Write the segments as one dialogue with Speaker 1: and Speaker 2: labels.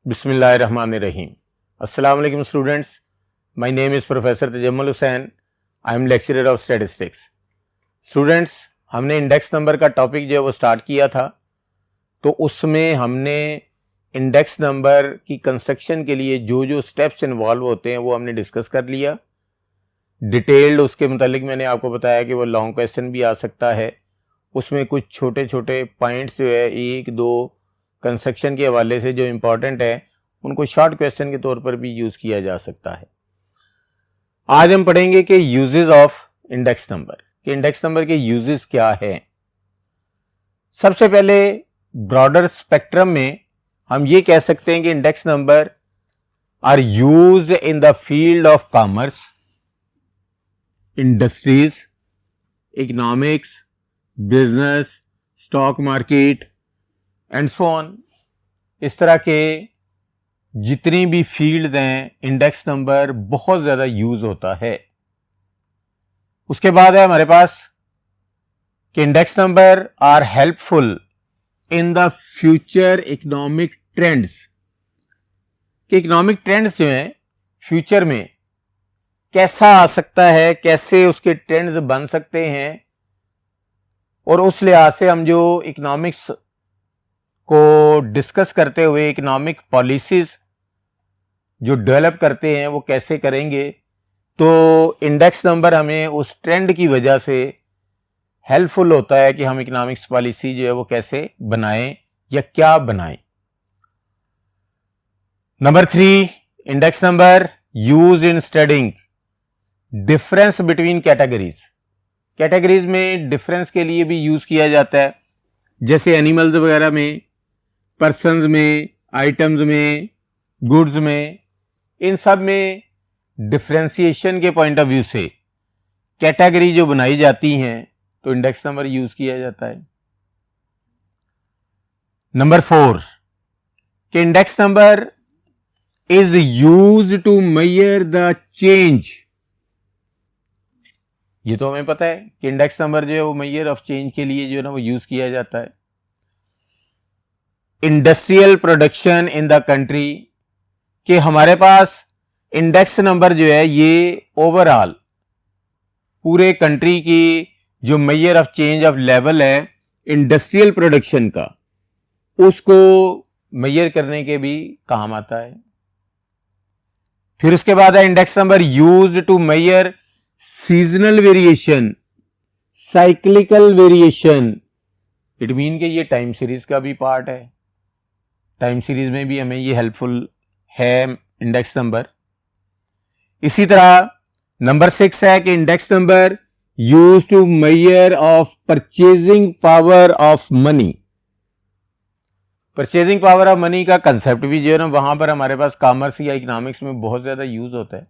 Speaker 1: बिस्मिल्लाहिर्रहमानिर्रहीम। अस्सलाम वालेकुम students, my name is professor Tajammul Hussain. I am lecturer of statistics. Students, हमने इंडेक्स नंबर का टॉपिक जो है वो स्टार्ट किया था, तो उसमें हमने इंडेक्स नंबर की कंस्ट्रक्शन के लिए जो जो स्टेप्स इन्वॉल्व होते हैं वो हमने डिस्कस कर लिया। डिटेल्ड उसके मुतालिक मैंने आपको बताया कि वो लॉन्ग क्वेश्चन भी आ सकता है, उसमें कुछ छोटे छोटे पॉइंट्स जो है एक दो कंस्ट्रक्शन के हवाले से जो इम्पोर्टेंट है उनको शॉर्ट क्वेश्चन के तौर पर भी यूज़ किया जा सकता है। आज हम पढ़ेंगे कि यूजेस ऑफ इंडेक्स नंबर, कि इंडेक्स नंबर के यूजेस क्या है। सबसे पहले ब्रॉडर स्पेक्ट्रम में हम ये कह सकते हैं कि index number are used in the field of commerce, industries, economics, business, stock market and so on. इस तरह के जितनी भी फील्ड हैं इंडेक्स नंबर बहुत ज़्यादा यूज होता है। उसके बाद है हमारे पास कि index number are helpful in the future economic trends, कि इकोनॉमिक ट्रेंड्स जो हैं फ्यूचर में कैसा आ सकता है, कैसे उसके ट्रेंड्स बन सकते हैं, और उस लिहाज से हम जो इकोनॉमिक्स को डिस्कस करते हुए इकोनॉमिक पॉलिसीज जो डेवलप करते हैं वो कैसे करेंगे, तो इंडेक्स नंबर हमें उस ट्रेंड की वजह से हेल्पफुल होता है कि हम इकोनॉमिक्स पॉलिसी जो है वो कैसे बनाएं या क्या बनाएं। Number 3, index number use in studying difference between categories. Categories में डिफरेंस के लिए भी यूज किया जाता है, जैसे एनिमल्स वगैरह में, पर्सन्स में, आइटम्स में, गुड्स में, इन सब में डिफरेंशिएशन के पॉइंट ऑफ व्यू से कैटेगरी जो बनाई जाती हैं तो इंडेक्स नंबर यूज किया जाता है। नंबर 4, कि index number is use to measure the change. ये तो हमें पता है कि इंडेक्स नंबर जो है वो मेजर ऑफ चेंज के लिए जो है ना वो यूज किया जाता है। Industrial production in the country, कि हमारे पास इंडेक्स नंबर जो है ये ओवरऑल पूरे कंट्री की जो measure of change of level है इंडस्ट्रियल प्रोडक्शन का, उसको मेजर करने के भी काम आता है। फिर उसके बाद है index number use to measure seasonal variation, cyclical variation. It mean कि ये टाइम सीरीज का भी पार्ट है, टाइम सीरीज में भी हमें ये हेल्पफुल है इंडेक्स नंबर। इसी तरह नंबर 6 है कि index number use to measure of purchasing power of money. Purchasing power of money का कंसेप्ट भी जो है ना वहां पर हमारे पास कॉमर्स या इकोनॉमिक्स में बहुत ज्यादा यूज होता है,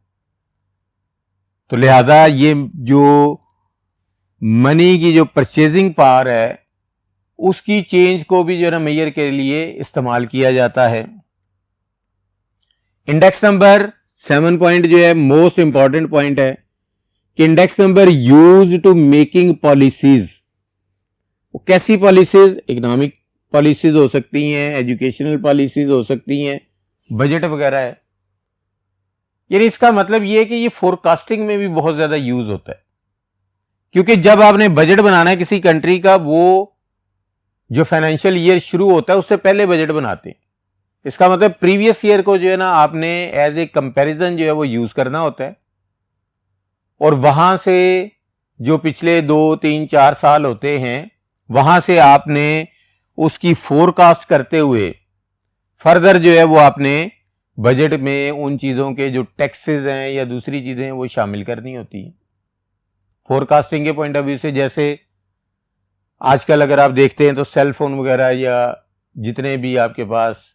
Speaker 1: तो लिहाजा ये जो मनी की जो परचेजिंग पावर है उसकी चेंज को भी जो है ना मेजर के लिए इस्तेमाल किया जाता है। इंडेक्स नंबर 7 पॉइंट जो है मोस्ट इंपॉर्टेंट पॉइंट है कि index number use to making policies. वो कैसी पॉलिसीज? इकोनॉमिक पॉलिसीज हो सकती हैं, एजुकेशनल पॉलिसीज हो सकती हैं, बजट वगैरह है। यानी इसका मतलब ये है कि ये फोरकास्टिंग में भी बहुत ज्यादा यूज होता है, क्योंकि जब आपने बजट बनाना है किसी कंट्री का, वो जो फाइनेंशियल ईयर शुरू होता है उससे पहले बजट बनाते हैं। इसका मतलब प्रीवियस ईयर को जो है ना आपने एज ए कंपैरिजन जो है वो यूज करना होता है, और वहां से जो पिछले 2, 3, 4 साल होते हैं वहां से आपने उसकी फोरकास्ट करते हुए फर्दर जो है वो आपने बजट में उन चीजों के जो टैक्सेस हैं या दूसरी चीजें हैं वो शामिल करनी होती है फोरकास्टिंग के पॉइंट ऑफ व्यू से। जैसे आजकल अगर आप देखते हैं तो सेल फोन वगैरह या जितने भी आपके पास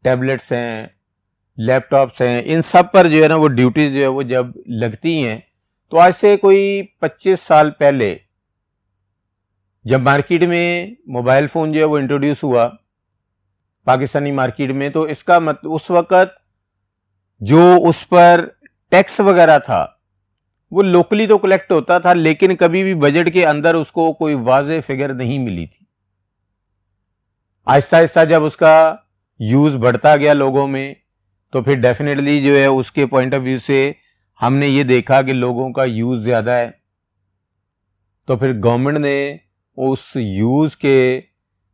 Speaker 1: टैबलेट्स हैं, लैपटॉप्स हैं, इन सब पर जो है ना वो ड्यूटीज जो है वो जब लगती हैं, तो आज से कोई 25 साल पहले जब मार्केट में मोबाइल फोन जो है वो इंट्रोड्यूस हुआ पाकिस्तानी मार्केट में, तो इसका मतलब उस वक्त जो उस पर टैक्स वगैरह था वो लोकली तो कलेक्ट होता था, लेकिन कभी भी बजट के अंदर उसको कोई वाज़ेह फिगर नहीं मिली थी। आहिस्ता आहिस्ता जब उसका यूज़ बढ़ता गया लोगों में, तो फिर डेफिनेटली जो है उसके पॉइंट ऑफ व्यू से हमने ये देखा कि लोगों का यूज़ ज़्यादा है, तो फिर गवर्नमेंट ने उस यूज़ के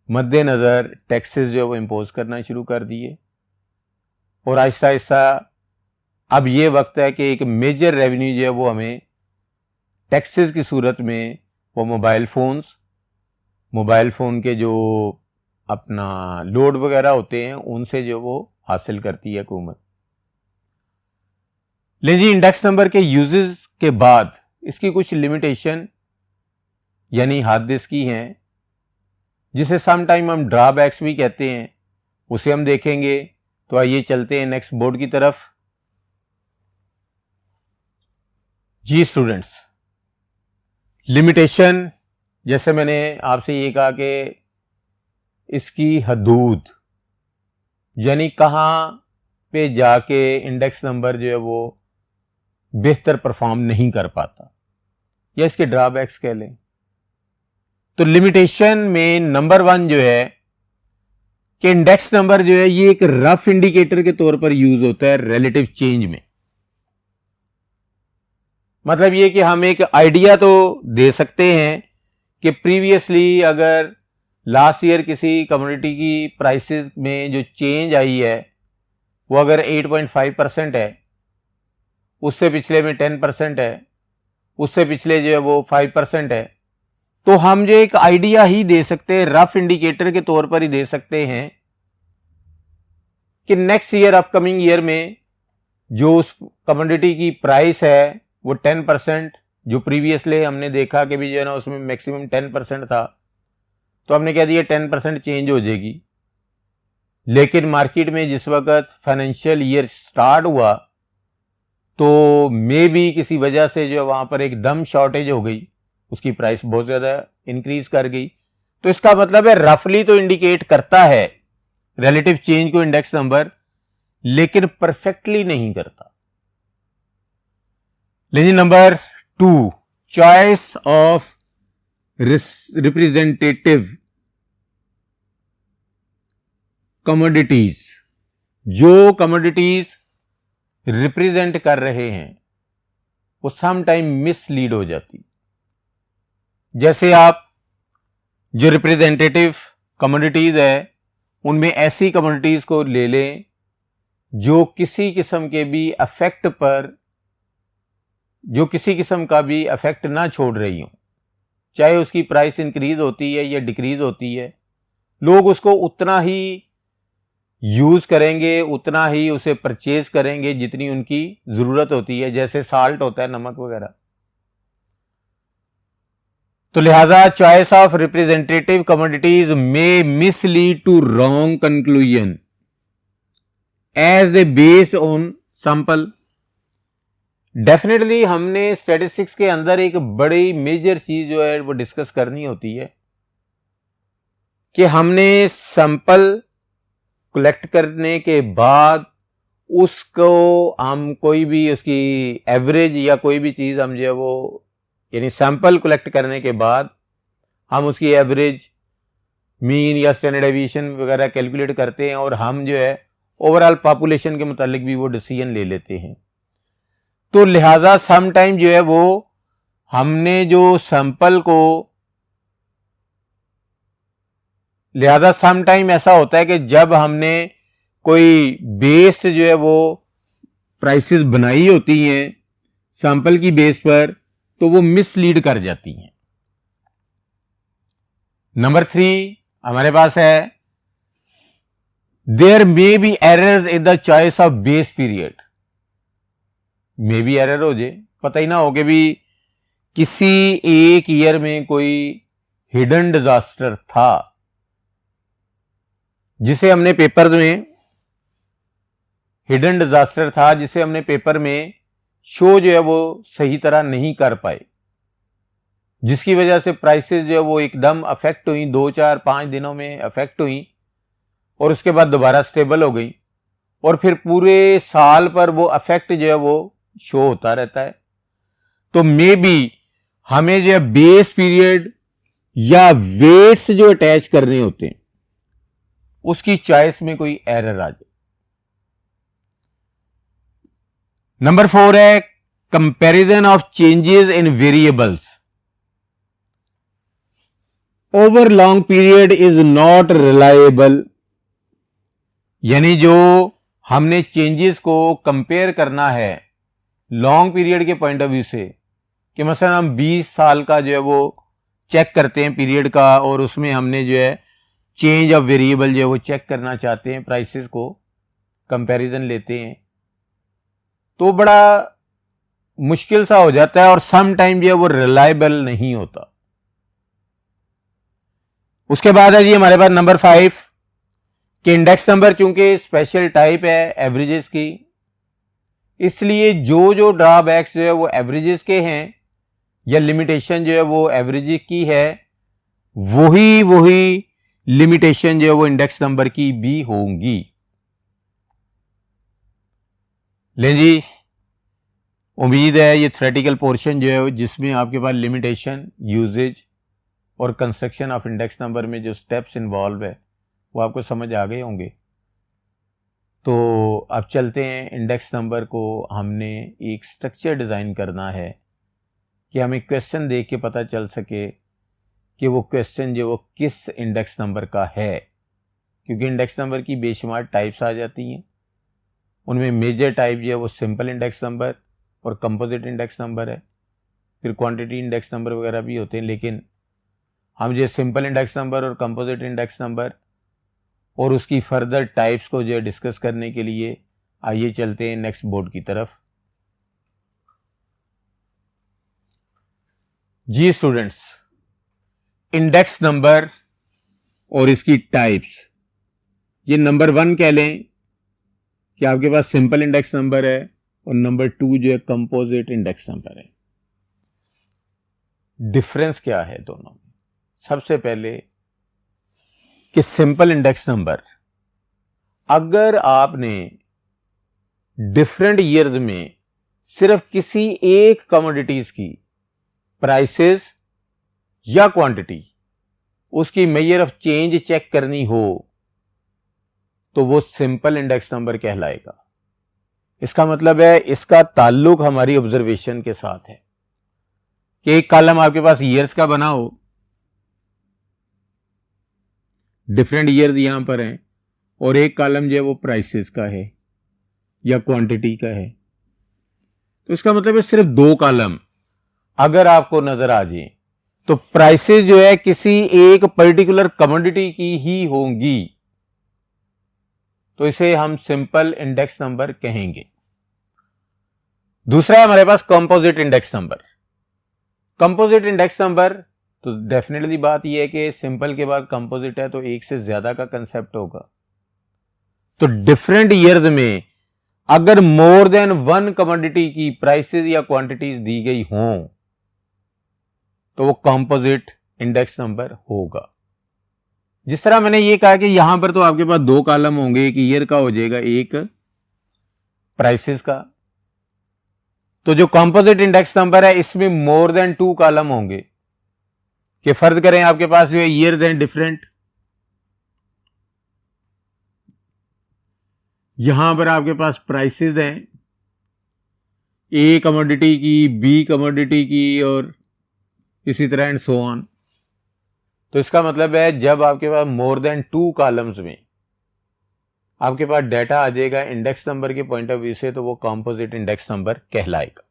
Speaker 1: मद्देनज़र टैक्सेस जो है वो इम्पोज करना शुरू कर दिए। और आहिस्ता आहिस्ता अब ये वक्त है कि एक मेजर रेवेन्यू जो है वो हमें टैक्सेस की सूरत में वो मोबाइल फ़ोन के जो अपना लोड वगैरह होते हैं उनसे जो वो हासिल करती है हुकूमत। लेकिन जी इंडेक्स नंबर के यूजेस के बाद इसकी कुछ लिमिटेशन यानी हद इसकी हैं, जिसे सम टाइम हम ड्रॉबैक्स भी कहते हैं, उसे हम देखेंगे। तो आइए चलते हैं नेक्स्ट बोर्ड की तरफ। जी स्टूडेंट्स, लिमिटेशन, जैसे मैंने आपसे ये कहा कि इसकी हदूद यानी कहाँ पे जाके इंडेक्स नंबर जो है वो बेहतर परफॉर्म नहीं कर पाता, या इसके ड्रॉबैक्स कह लें। तो लिमिटेशन में नंबर 1 जो है कि इंडेक्स नंबर जो है ये एक रफ इंडिकेटर के तौर पर यूज होता है रिलेटिव चेंज में। मतलब ये कि हम एक आइडिया तो दे सकते हैं कि प्रीवियसली अगर लास्ट ईयर किसी कमोडिटी की प्राइसेस में जो चेंज आई है वो अगर 8.5% है, उससे पिछले में 10% है, उससे पिछले जो है वो 5% है, तो हम जो एक आइडिया ही दे सकते हैं, रफ इंडिकेटर के तौर पर ही दे सकते हैं कि नेक्स्ट ईयर अपकमिंग ईयर में जो उस कमोडिटी की प्राइस है वो 10%, जो प्रीवियसली हमने देखा कि भी जो है ना उसमें मैक्सिमम 10% था, तो हमने कह दिया 10% चेंज हो जाएगी। लेकिन मार्केट में जिस वक्त फाइनेंशियल ईयर स्टार्ट हुआ तो मे बी किसी वजह से जो वहां पर एकदम शॉर्टेज हो गई, उसकी प्राइस बहुत ज्यादा इंक्रीज कर गई। तो इसका मतलब है रफली तो इंडिकेट करता है रिलेटिव चेंज को इंडेक्स नंबर, लेकिन परफेक्टली नहीं करता। लेकिन number 2, choice of representative commodities, जो कमोडिटीज रिप्रेजेंट कर रहे हैं वो सम टाइम मिसलीड हो जाती। जैसे आप जो रिप्रेजेंटेटिव कमोडिटीज है उनमें ऐसी कमोडिटीज को ले लें जो किसी किस्म के भी अफेक्ट पर, जो किसी किस्म का भी अफेक्ट ना छोड़ रही हो, चाहे उसकी प्राइस इंक्रीज होती है या डिक्रीज होती है, लोग उसको उतना ही यूज करेंगे, उतना ही उसे परचेज करेंगे जितनी उनकी जरूरत होती है, जैसे साल्ट होता है, नमक वगैरह। तो लिहाजा choice of representative commodities may mislead to wrong conclusion as they based on sample. Definitely हमने स्टैटिस्टिक्स के अंदर एक बड़ी मेजर चीज जो है वो डिस्कस करनी होती है कि हमने सैंपल कलेक्ट करने के बाद उसको हम कोई भी उसकी एवरेज या कोई भी चीज हम जो है वो, यानी सैंपल कलेक्ट करने के बाद हम उसकी एवरेज, मीन या स्टैंडर्ड डेविएशन वगैरह कैलकुलेट करते हैं और हम जो है ओवरऑल पॉपुलेशन के मुतालिक भी वो डिसीजन ले लेते हैं। तो लिहाजा सम टाइम जो है वो हमने जो सैंपल को, लिहाजा सम टाइम ऐसा होता है कि जब हमने कोई बेस जो है वो प्राइसेस बनाई होती हैं सैंपल की बेस पर, तो वो मिसलीड कर जाती हैं। नंबर 3 हमारे पास है there may be errors in the choice of base period. May be error हो जाए, पता ही ना हो कि भी किसी एक ईयर में कोई हिडन डिजास्टर था जिसे हमने पेपर में, हिडन डिजास्टर था जिसे हमने पेपर में शो जो है वो सही तरह नहीं कर पाए, जिसकी वजह से प्राइसेस जो है वो एकदम अफेक्ट हुई, 2, 4, 5 दिनों में अफेक्ट हुई और उसके बाद दोबारा स्टेबल हो गई और फिर पूरे साल पर वो अफेक्ट जो है वो शो होता रहता है। तो मे बी हमें जो है बेस पीरियड या वेट्स जो अटैच करने होते हैं उसकी चॉइस में कोई एरर आ जाए। नंबर 4 है comparison of changes in variables over long period is not reliable. यानी जो हमने चेंजेस को कंपेयर करना है लॉन्ग पीरियड के पॉइंट ऑफ व्यू से, कि मसलन हम 20 साल का जो है वो चेक करते हैं पीरियड का, और उसमें हमने जो है चेंज ऑफ वेरिएबल जो है वो चेक करना चाहते हैं, प्राइसेस को कंपैरिजन लेते हैं, तो बड़ा मुश्किल सा हो जाता है और सम टाइम जो है वो रिलायबल नहीं होता। उसके बाद है जी हमारे पास नंबर 5 कि इंडेक्स नंबर चूंकि स्पेशल टाइप है एवरेजेस की, इसलिए जो जो ड्रॉबैक्स जो है वो एवरेजेस के हैं या लिमिटेशन जो है वो एवरेज की है, वही लिमिटेशन जो है वो इंडेक्स नंबर की भी होंगी। लें जी, उम्मीद है ये थ्योरेटिकल पोर्शन जो है जिसमें आपके पास लिमिटेशन, यूजेज और कंस्ट्रक्शन ऑफ इंडेक्स नंबर में जो स्टेप्स इन्वॉल्व है वो आपको समझ आ गए होंगे। तो अब चलते हैं, इंडेक्स नंबर को हमने एक स्ट्रक्चर डिज़ाइन करना है कि हमें क्वेश्चन देख के पता चल सके कि वो क्वेश्चन जो वो किस इंडेक्स नंबर का है, क्योंकि इंडेक्स नंबर की बेशुमार टाइप्स आ जाती हैं। उनमें मेजर टाइप जो है वो सिंपल इंडेक्स नंबर और कंपोजिट इंडेक्स नंबर है, फिर क्वांटिटी इंडेक्स नंबर वगैरह भी होते हैं, लेकिन हम जो सिंपल इंडेक्स नंबर और कंपोजिट इंडेक्स नंबर और उसकी फर्दर टाइप्स को जो है डिस्कस करने के लिए आइए चलते हैं नेक्स्ट बोर्ड की तरफ। जी स्टूडेंट्स, इंडेक्स नंबर और इसकी टाइप्स, ये नंबर 1 कह लें कि आपके पास सिंपल इंडेक्स नंबर है, और नंबर 2 जो है कंपोजिट इंडेक्स नंबर है। डिफरेंस क्या है दोनों में? सबसे पहले कि सिंपल इंडेक्स नंबर, अगर आपने डिफरेंट ईयर्स में सिर्फ किसी एक कमोडिटीज की प्राइसेस या क्वांटिटी, उसकी मेजर ऑफ चेंज चेक करनी हो तो वो सिंपल इंडेक्स नंबर कहलाएगा। इसका मतलब है इसका ताल्लुक हमारी ऑब्जर्वेशन के साथ है कि एक कॉलम आपके पास ईयर्स का बना हो, डिफरेंट ईयर्स यहां पर हैं, और एक कॉलम जो है वो प्राइसेस का है या क्वांटिटी का है, तो इसका मतलब है सिर्फ 2 कॉलम अगर आपको नजर आ जाए तो प्राइसेस जो है किसी एक पर्टिकुलर कमोडिटी की ही होंगी, तो इसे हम सिंपल इंडेक्स नंबर कहेंगे। दूसरा है हमारे पास composite index number. Composite index number, तो डेफिनेटली बात यह है कि सिंपल के बाद कंपोजिट है तो एक से ज्यादा का कंसेप्ट होगा। तो डिफरेंट ईयर्स में अगर मोर देन 1 कमोडिटी की प्राइसेस या क्वांटिटीज दी गई हों तो वो कंपोजिट इंडेक्स नंबर होगा। जिस तरह मैंने ये कहा कि यहां पर तो आपके पास 2 कॉलम होंगे, एक ईयर का हो जाएगा, एक प्राइसेस का। तो जो कंपोजिट इंडेक्स नंबर है इसमें मोर देन 2 कॉलम होंगे, कि फर्ज करें आपके पास जो है ईयर्स हैं डिफरेंट, यहां पर आपके पास प्राइसेस हैं ए कमोडिटी की, बी कमोडिटी की, और इसी तरह एंड सो ऑन। तो इसका मतलब है जब आपके पास मोर देन 2 कॉलम्स में आपके पास डाटा आ जाएगा इंडेक्स नंबर के पॉइंट ऑफ व्यू से, तो वो कंपोजिट इंडेक्स नंबर कहलाएगा।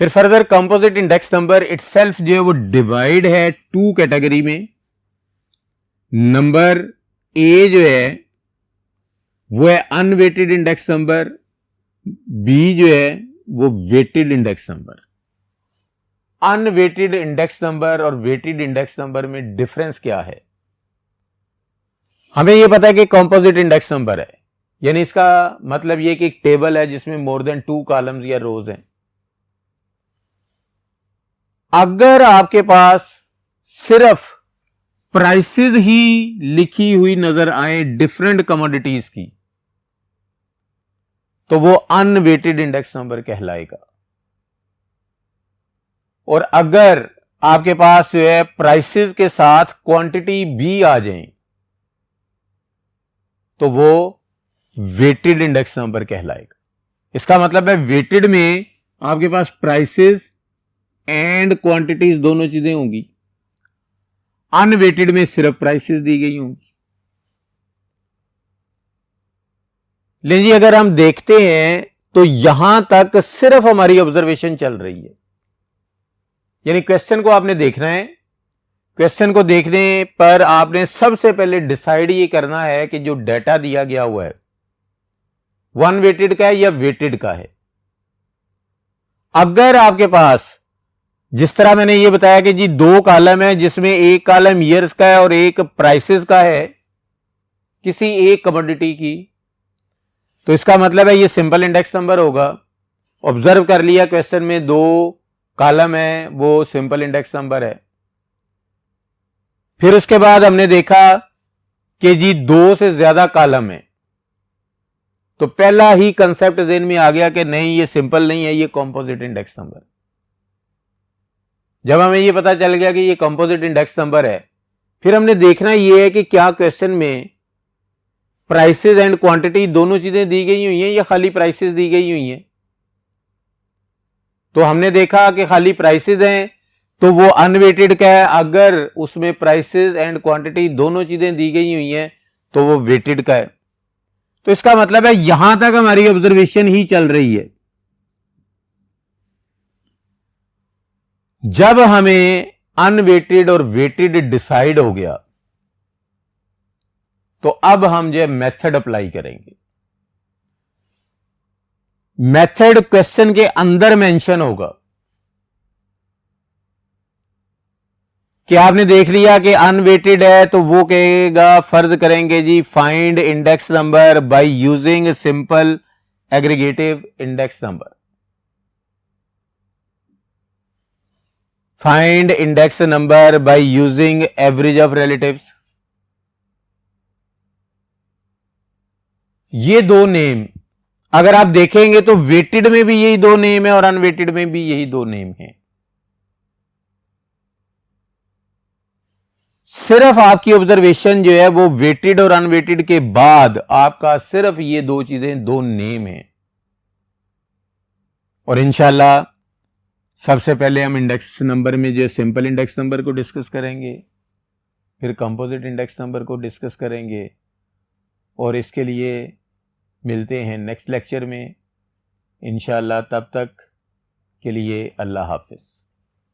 Speaker 1: फिर further composite index number itself जो है वो डिवाइड है 2 कैटेगरी में। नंबर ए जो है वो है अनवेटेड इंडेक्स नंबर, बी जो है वो weighted index number. Unweighted index number और वेटेड इंडेक्स नंबर में डिफरेंस क्या है? हमें यह पता है कि कंपोजिट इंडेक्स नंबर है, यानी इसका मतलब यह कि एक टेबल है जिसमें मोर देन 2 कॉलम्स या रोज हैं। अगर आपके पास सिर्फ प्राइसेस ही लिखी हुई नजर आए डिफरेंट कमोडिटीज की, तो वो अनवेटेड इंडेक्स नंबर कहलाएगा। और अगर आपके पास जो है प्राइसेस के साथ क्वांटिटी भी आ जाए तो वो वेटेड इंडेक्स नंबर कहलाएगा। इसका मतलब है वेटेड में आपके पास प्राइसेस एंड क्वांटिटीज दोनों चीजें होंगी, अनवेटेड में सिर्फ प्राइसेस दी गई होंगी। लेकिन जी अगर हम देखते हैं तो यहां तक सिर्फ हमारी ऑब्जर्वेशन चल रही है, यानी क्वेश्चन को आपने देखना है। क्वेश्चन को देखने पर आपने सबसे पहले डिसाइड ये करना है कि जो डाटा दिया गया हुआ है वन वेटेड का है या वेटेड का है। अगर आपके पास, जिस तरह मैंने ये बताया कि जी दो कॉलम है जिसमें एक कॉलम ईयर्स का है और एक प्राइसेस का है किसी एक कमोडिटी की, तो इसका मतलब है ये सिंपल इंडेक्स नंबर होगा। ऑब्जर्व कर लिया क्वेश्चन में दो कॉलम है, वो सिंपल इंडेक्स नंबर है। फिर उसके बाद हमने देखा कि जी दो से ज्यादा कॉलम है, तो पहला ही कंसेप्ट ज़हन में आ गया कि नहीं ये सिंपल नहीं है, ये कंपोजिट इंडेक्स नंबर। जब हमें ये पता चल गया कि ये कंपोजिट इंडेक्स नंबर है, फिर हमने देखना ये है कि क्या क्वेश्चन में प्राइसेस एंड क्वांटिटी दोनों चीजें दी गई हुई हैं या खाली प्राइसेस दी गई हुई हैं। तो हमने देखा कि खाली प्राइसेस हैं तो वो अनवेटेड का है, अगर उसमें प्राइसेस एंड क्वांटिटी दोनों चीजें दी गई हुई हैं तो वो वेटेड का है। तो इसका मतलब है यहां तक हमारी ऑब्जर्वेशन ही चल रही है। जब हमें अनवेटेड और वेटेड डिसाइड हो गया तो अब हम जो मेथड अप्लाई करेंगे। मेथड क्वेश्चन के अंदर मेंशन होगा कि आपने देख लिया कि अनवेटेड है तो वो कहेगा, फर्ज करेंगे जी find index number by using simple aggregative index number. Find index number by using average of relatives. ये दो नेम अगर आप देखेंगे तो वेटेड में भी यही दो नेम है और अनवेटेड में भी यही दो नेम है। सिर्फ आपकी ऑब्जर्वेशन जो है वो वेटेड और अनवेटेड के बाद आपका सिर्फ ये दो चीजें, दो नेम है। और इंशाल्लाह सबसे पहले हम इंडेक्स नंबर में जो सिंपल इंडेक्स नंबर को डिस्कस करेंगे, फिर कंपोजिट इंडेक्स नंबर को डिस्कस करेंगे, और इसके लिए मिलते हैं नेक्स्ट लेक्चर में इंशाल्लाह। तब तक के लिए अल्लाह हाफिज।